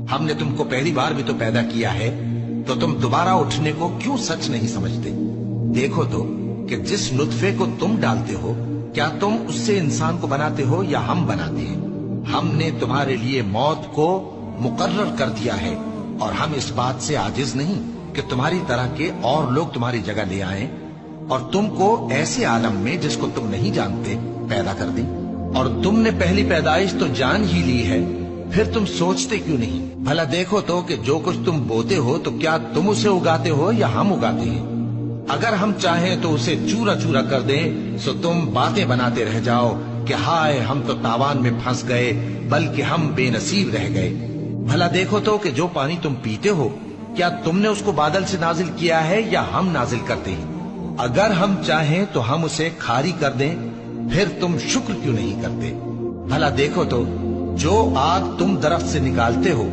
हमने तुमको पहली बार भी तो पैदा किया है, तो तुम दोबारा उठने को क्यों सच नहीं समझते? देखो तो कि जिस नुत्फे को तुम डालते हो, क्या तुम उससे इंसान को बनाते हो या हम बनाते हैं? हमने तुम्हारे लिए मौत को मुकर्रर कर दिया है, और हम इस बात से आजिज नहीं कि तुम्हारी तरह के और लोग तुम्हारी जगह ले आएं और तुमको ऐसे आलम में जिसको तुम नहीं जानते पैदा कर दें। और तुमने पहली पैदाइश तो जान ही ली है, फिर तुम सोचते क्यों नहीं? भला देखो तो कि जो कुछ तुम बोते हो तो क्या तुम उसे उगाते हो या हम उगाते हैं? अगर हम चाहें तो उसे चूरा चूरा कर दें, सो तुम बातें बनाते रह जाओ कि हाय हम तो तावान में फंस गए, बल्कि हम बेनसीब रह गए। भला देखो तो कि जो पानी तुम पीते हो, क्या तुमने उसको बादल से नाजिल किया है या हम नाजिल करते हैं? अगर हम चाहें तो हम उसे खारी कर दें, फिर तुम शुक्र क्यों नहीं करते? भला देखो तो जो आग तुम दरख्त से निकालते हो,